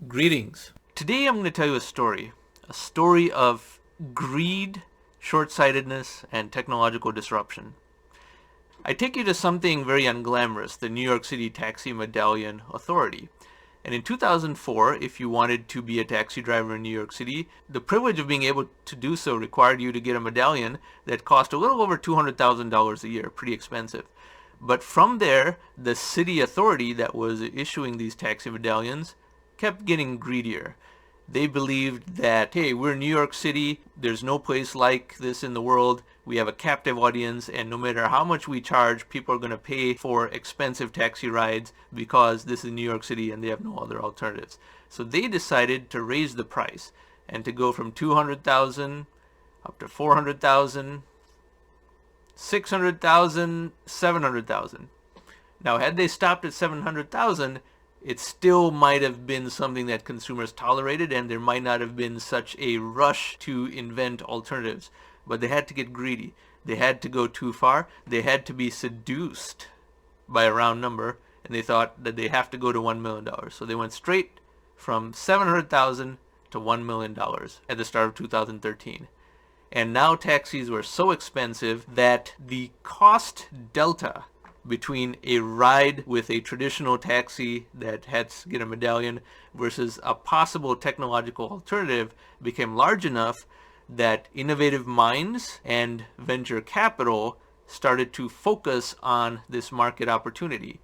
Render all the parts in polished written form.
Greetings. Today I'm going to tell you a story of greed, short-sightedness, and technological disruption. I take you to something very unglamorous, the New York City Taxi Medallion Authority. And in 2004, if you wanted to be a taxi driver in New York City, the privilege of being able to do so required you to get a medallion that cost a little over $200,000 a year, pretty expensive. But from there, the city authority that was issuing these taxi medallions kept getting greedier. They believed that, hey, we're New York City, there's no place like this in the world, we have a captive audience, and no matter how much we charge, people are going to pay for expensive taxi rides because this is New York City and they have no other alternatives. So they decided to raise the price and to go from 200,000 up to 400,000, 600,000, 700,000. Now, had they stopped at 700,000, it still might have been something that consumers tolerated, and there might not have been such a rush to invent alternatives. But they had to get greedy. They had to go too far. They had to be seduced by a round number, and they thought that they have to go to $1 million. So they went straight from 700,000 to $1 million at the start of 2013. And now taxis were so expensive that the cost delta between a ride with a traditional taxi that had to get a medallion versus a possible technological alternative became large enough that innovative minds and venture capital started to focus on this market opportunity.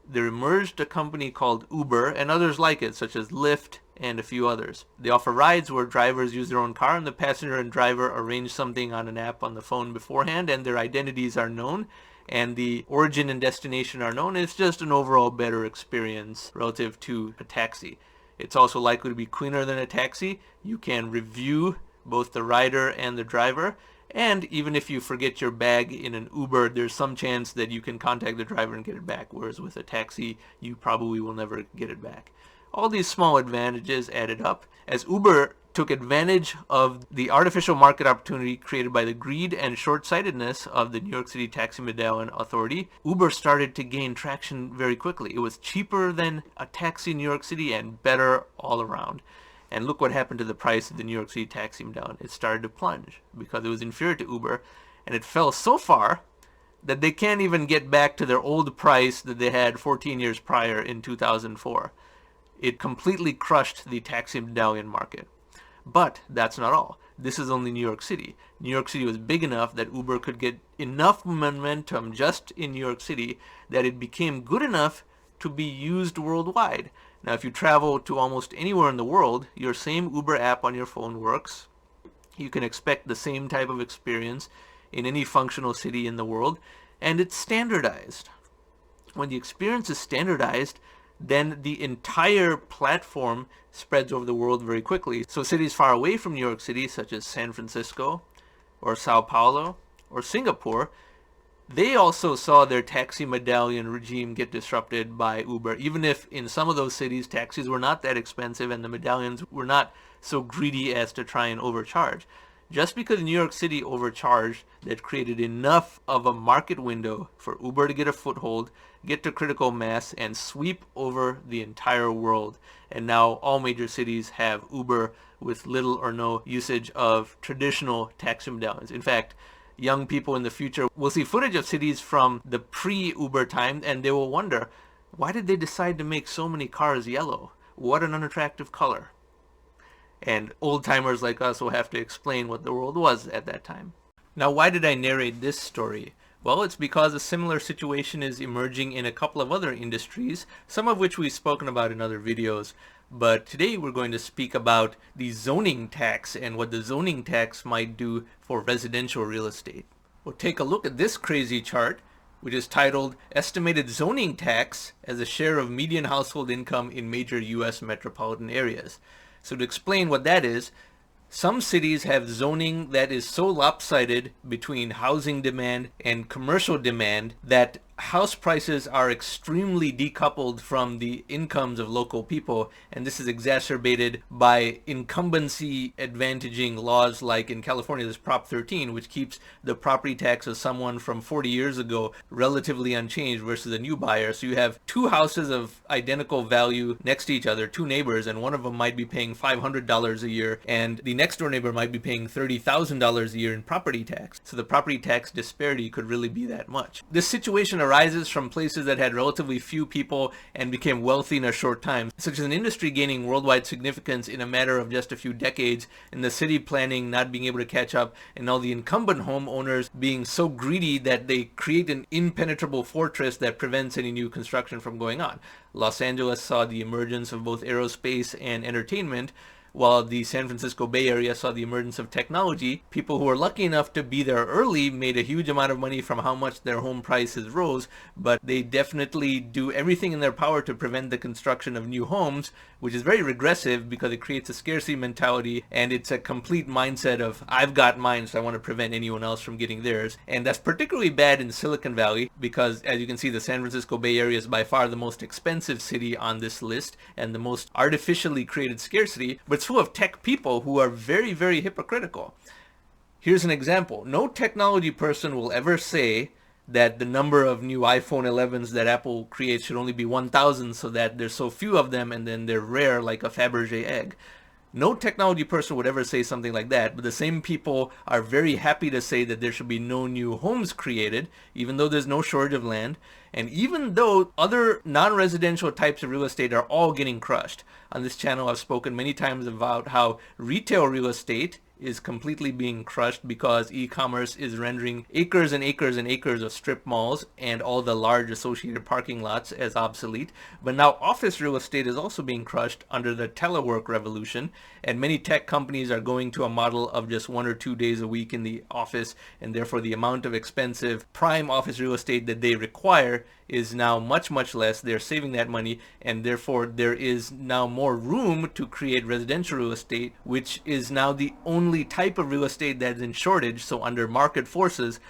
There emerged a company called Uber and others like it, such as Lyft and a few others. They offer rides where drivers use their own car and the passenger and driver arrange something on an app on the phone beforehand, and their identities are known and the origin and destination are known. It's just an overall better experience relative to a taxi. It's also likely to be cleaner than a taxi. You can review both the rider and the driver, and even if you forget your bag in an Uber, there's some chance that you can contact the driver and get it back, whereas with a taxi, you probably will never get it back. All these small advantages added up as Uber took advantage of the artificial market opportunity created by the greed and short-sightedness of the New York City Taxi Medallion Authority. Uber started to gain traction very quickly. It was cheaper than a taxi in New York City and better all around. And look what happened to the price of the New York City Taxi Medallion. It started to plunge because it was inferior to Uber, and it fell so far that they can't even get back to their old price that they had 14 years prior in 2004. It completely crushed the taxi medallion market. But that's not all. This is only New York City. New York City was big enough that Uber could get enough momentum just in New York City that it became good enough to be used worldwide. Now, if you travel to almost anywhere in the world, your same Uber app on your phone works. You can expect the same type of experience in any functional city in the world, and it's standardized. When the experience is standardized, then the entire platform spreads over the world very quickly. So cities far away from New York City, such as San Francisco, or Sao Paulo, or Singapore, they also saw their taxi medallion regime get disrupted by Uber, even if in some of those cities taxis were not that expensive and the medallions were not so greedy as to try and overcharge. Just because New York City overcharged, that created enough of a market window for Uber to get a foothold, get to critical mass, and sweep over the entire world. And now all major cities have Uber with little or no usage of traditional taxi medallions. In fact, young people in the future will see footage of cities from the pre-Uber time, and they will wonder, why did they decide to make so many cars yellow? What an unattractive color. And old-timers like us will have to explain what the world was at that time. Now, why did I narrate this story? Well, it's because a similar situation is emerging in a couple of other industries, some of which we've spoken about in other videos. But today we're going to speak about the zoning tax and what the zoning tax might do for residential real estate. We'll take a look at this crazy chart, which is titled Estimated Zoning Tax as a Share of Median Household Income in Major U.S. Metropolitan Areas. So to explain what that is, some cities have zoning that is so lopsided between housing demand and commercial demand that house prices are extremely decoupled from the incomes of local people, and this is exacerbated by incumbency advantaging laws like in California there's Prop 13, which keeps the property tax of someone from 40 years ago relatively unchanged versus a new buyer. So you have two houses of identical value next to each other, two neighbors, and one of them might be paying $500 a year, and the next door neighbor might be paying $30,000 a year in property tax. So the property tax disparity could really be that much. This situation arises from places that had relatively few people and became wealthy in a short time, such as an industry gaining worldwide significance in a matter of just a few decades, and the city planning not being able to catch up, and all the incumbent homeowners being so greedy that they create an impenetrable fortress that prevents any new construction from going on. Los Angeles saw the emergence of both aerospace and entertainment, while the San Francisco Bay Area saw the emergence of technology. People who were lucky enough to be there early made a huge amount of money from how much their home prices rose, but they definitely do everything in their power to prevent the construction of new homes, which is very regressive because it creates a scarcity mentality, and it's a complete mindset of, I've got mine, so I want to prevent anyone else from getting theirs. And that's particularly bad in Silicon Valley because, as you can see, the San Francisco Bay Area is by far the most expensive city on this list and the most artificially created scarcity, but it's full of tech people who are very, very hypocritical. Here's an example. No technology person will ever say that the number of new iPhone 11s that Apple creates should only be 1,000 so that there's so few of them and then they're rare like a Fabergé egg. No technology person would ever say something like that, but the same people are very happy to say that there should be no new homes created, even though there's no shortage of land, and even though other non-residential types of real estate are all getting crushed. On this channel, I've spoken many times about how retail real estate is completely being crushed because e-commerce is rendering acres and acres and acres of strip malls and all the large associated parking lots as obsolete. But now office real estate is also being crushed under the telework revolution, and many tech companies are going to a model of just 1 or 2 days a week in the office, and therefore the amount of expensive prime office real estate that they require is now much, much less. They're saving that money, and therefore there is now more room to create residential real estate, which is now the only type of real estate that is in shortage. So under market forces,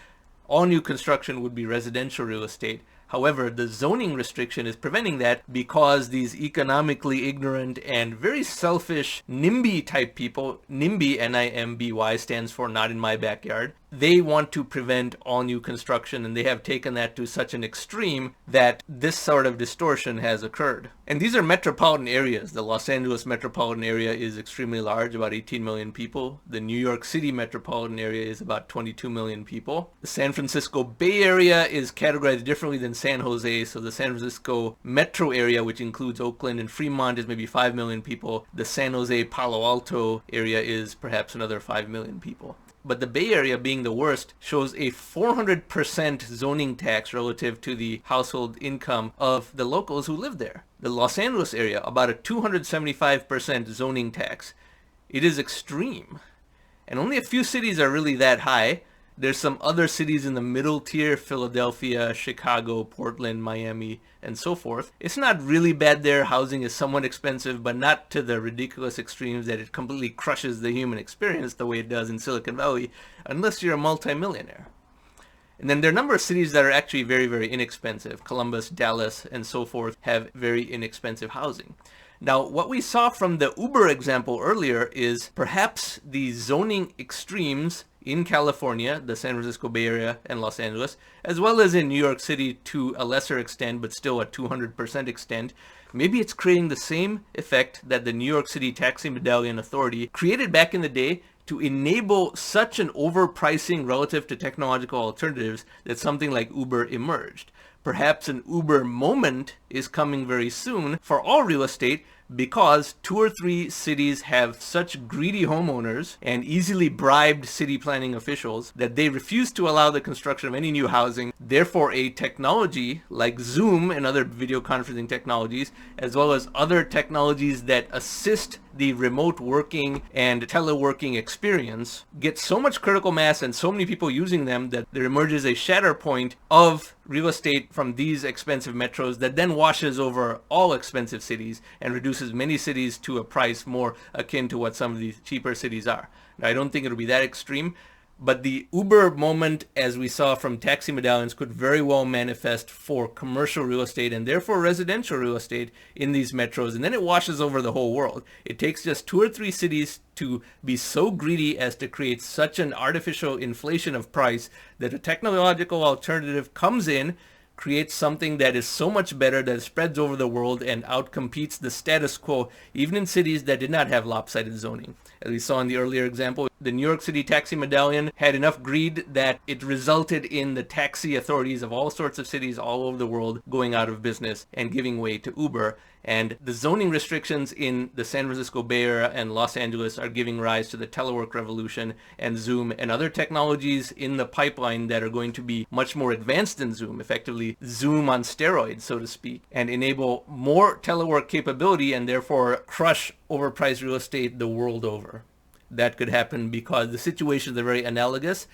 all new construction would be residential real estate. However, the zoning restriction is preventing that because these economically ignorant and very selfish NIMBY type people, NIMBY, N-I-M-B-Y, stands for not in my backyard, they want to prevent all new construction, and they have taken that to such an extreme that this sort of distortion has occurred. And these are metropolitan areas. The Los Angeles metropolitan area is extremely large, about 18 million people. The New York City metropolitan area is about 22 million people. The San Francisco Bay Area is categorized differently than San Jose, so the San Francisco metro area, which includes Oakland and Fremont, is maybe 5 million people. The San Jose Palo Alto area is perhaps another 5 million people. But the Bay Area, being the worst, shows a 400% zoning tax relative to the household income of the locals who live there. The Los Angeles area, about a 275% zoning tax. It is extreme. And only a few cities are really that high. There's some other cities in the middle tier, Philadelphia, Chicago, Portland, Miami, and so forth. It's not really bad there. Housing is somewhat expensive, but not to the ridiculous extremes that it completely crushes the human experience the way it does in Silicon Valley, unless you're a multimillionaire. And then there are a number of cities that are actually very, very inexpensive. Columbus, Dallas, and so forth have very inexpensive housing. Now, what we saw from the Uber example earlier is perhaps the zoning extremes in California, the San Francisco Bay Area, and Los Angeles, as well as in New York City to a lesser extent, but still a 200% extent. Maybe it's creating the same effect that the New York City Taxi Medallion Authority created back in the day to enable such an overpricing relative to technological alternatives that something like Uber emerged. Perhaps an Uber moment is coming very soon for all real estate because 2 or 3 cities have such greedy homeowners and easily bribed city planning officials that they refuse to allow the construction of any new housing. Therefore, a technology like Zoom and other video conferencing technologies, as well as other technologies that assist the remote working and teleworking experience, get so much critical mass and so many people using them that there emerges a Shatterpoint of real estate from these expensive metros that then washes over all expensive cities and reduces many cities to a price more akin to what some of these cheaper cities are. Now, I don't think it'll be that extreme, But the Uber moment, as we saw from taxi medallions, could very well manifest for commercial real estate and therefore residential real estate in these metros. And then it washes over the whole world. It takes just 2 or 3 cities to be so greedy as to create such an artificial inflation of price that a technological alternative comes in, creates something that is so much better that spreads over the world and outcompetes the status quo, even in cities that did not have lopsided zoning. As we saw in the earlier example, the New York City taxi medallion had enough greed that it resulted in the taxi authorities of all sorts of cities all over the world going out of business and giving way to Uber. And the zoning restrictions in the San Francisco Bay Area and Los Angeles are giving rise to the telework revolution and Zoom and other technologies in the pipeline that are going to be much more advanced than Zoom, effectively Zoom on steroids, so to speak, and enable more telework capability and therefore crush overpriced real estate the world over. That could happen because the situations are very analogous,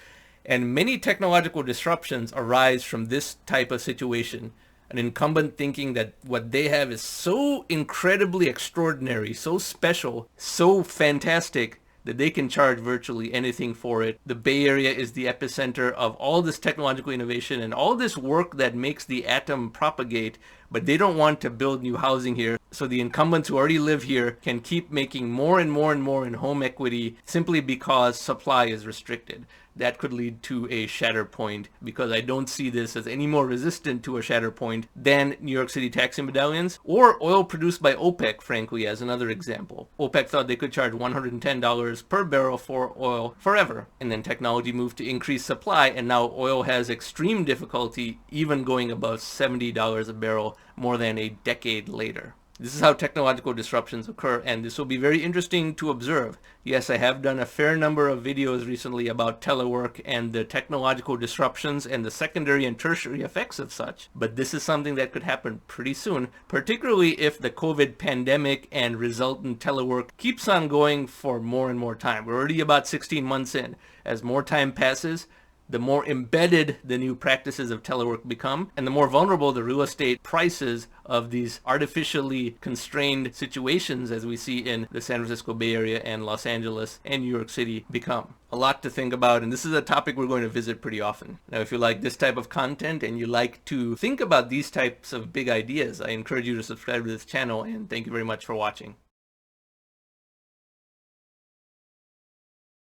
and many technological disruptions arise from this type of situation. An incumbent thinking that what they have is so incredibly extraordinary, so special, so fantastic that they can charge virtually anything for it. The Bay Area is the epicenter of all this technological innovation and all this work that makes the atom propagate, but they don't want to build new housing here. So the incumbents who already live here can keep making more and more and more in home equity simply because supply is restricted. That could lead to a Shatterpoint, because I don't see this as any more resistant to a Shatterpoint than New York City taxi medallions or oil produced by OPEC, frankly, as another example. OPEC thought they could charge $110 per barrel for oil forever, and then technology moved to increase supply, and now oil has extreme difficulty even going above $70 a barrel more than a decade later. This is how technological disruptions occur, and this will be very interesting to observe. Yes, I have done a fair number of videos recently about telework and the technological disruptions and the secondary and tertiary effects of such, but this is something that could happen pretty soon, particularly if the COVID pandemic and resultant telework keeps on going for more and more time. We're already about 16 months in. As more time passes, the more embedded the new practices of telework become, and the more vulnerable the real estate prices of these artificially constrained situations, as we see in the San Francisco Bay Area and Los Angeles and New York City, become. A lot to think about, and this is a topic we're going to visit pretty often. Now, if you like this type of content and you like to think about these types of big ideas, I encourage you to subscribe to this channel, and thank you very much for watching.